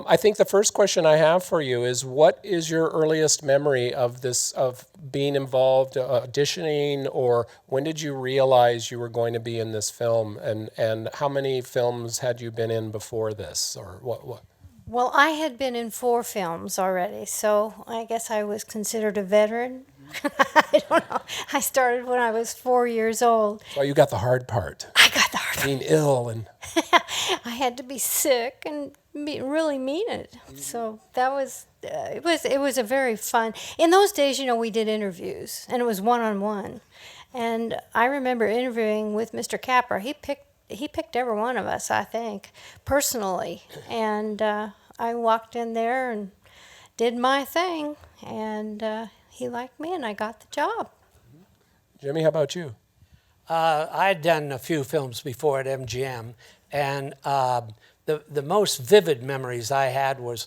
I think the first question I have for you is, what is your earliest memory of this, of being involved, auditioning, or when did you realize you were going to be in this film, and how many films had you been in before this, or what? Well, I had been in 4 films already, so I guess I was considered a veteran. I don't know. I started when I was 4 years old. So you got the hard part, I got the hard being ill and... I had to be sick and really mean it. So that was it was a very fun. In those days, we did interviews, and it was one-on-one. And I remember interviewing with Mr. Capra. He picked every one of us, I think, personally. And I walked in there and did my thing, and he liked me, and I got the job. Jimmy, how about you? I'd done a few films before at MGM, and the most vivid memories I had was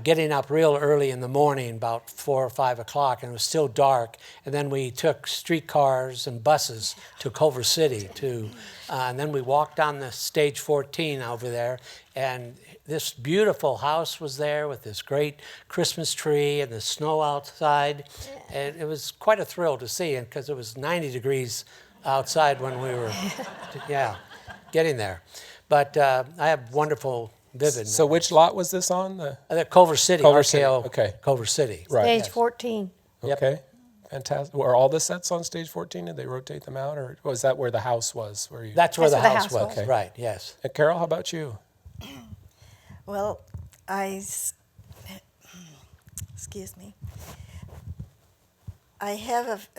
getting up real early in the morning, about 4 or 5 o'clock, and it was still dark. And then we took streetcars and buses to Culver City, and then we walked on the stage 14 over there, and this beautiful house was there with this great Christmas tree and the snow outside. And it was quite a thrill to see, because it was 90 degrees outside when we were, getting there. But I have wonderful, vivid. So which lot was this on? The Culver City, Culver City, RKO, okay. Culver City. Right. Stage 14. Okay, fantastic. Were all the sets on stage 14? Did they rotate them out, or was that where the house was? That's where the That's house was. Okay. Right, yes. And Carol, how about you? Well, excuse me.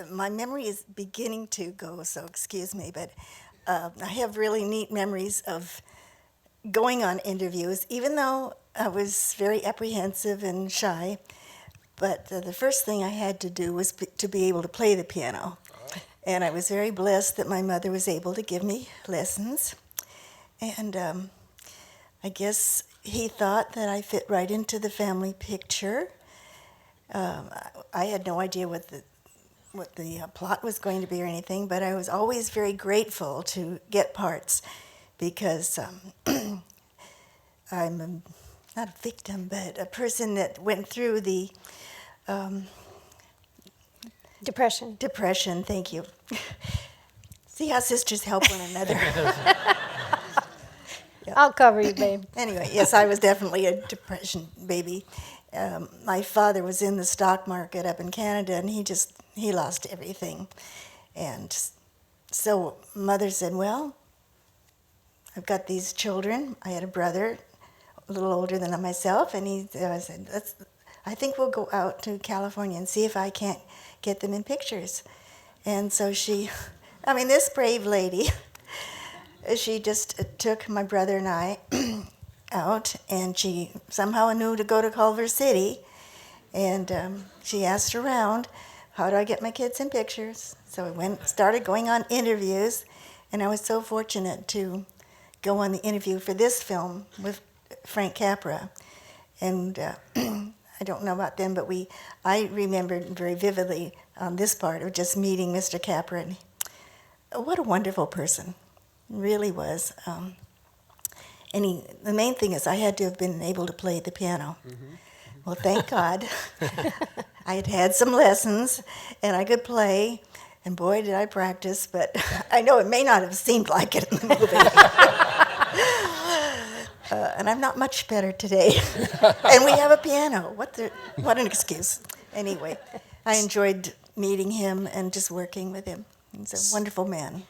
My memory is beginning to go, so excuse me, but I have really neat memories of going on interviews, even though I was very apprehensive and shy. But the first thing I had to do was to be able to play the piano. And I was very blessed that my mother was able to give me lessons. And I guess he thought that I fit right into the family picture. I had no idea what the plot was going to be or anything, but I was always very grateful to get parts, because I'm not a victim, but a person that went through the Depression. depression. Thank you. See how sisters help one another. I'll cover you, babe. Anyway, yes, I was definitely a depression baby. My father was in the stock market up in Canada, and he lost everything. And so Mother said, well, I've got these children. I had a brother a little older than myself, and I said, I think we'll go out to California and see if I can't get them in pictures. And so this brave lady, she just took my brother and I out, and she somehow knew to go to Culver City, and she asked around, how do I get my kids in pictures? So I started going on interviews, and I was so fortunate to go on the interview for this film with Frank Capra. And I don't know about them, but I remembered very vividly on this part of just meeting Mr. Capra. And what a wonderful person, really was. And the main thing is I had to have been able to play the piano. Mm-hmm. Well, thank God. I had some lessons, and I could play, and boy, did I practice, but I know it may not have seemed like it in the movie. And I'm not much better today. And we have a piano. What an excuse. Anyway, I enjoyed meeting him and just working with him. He's a wonderful man.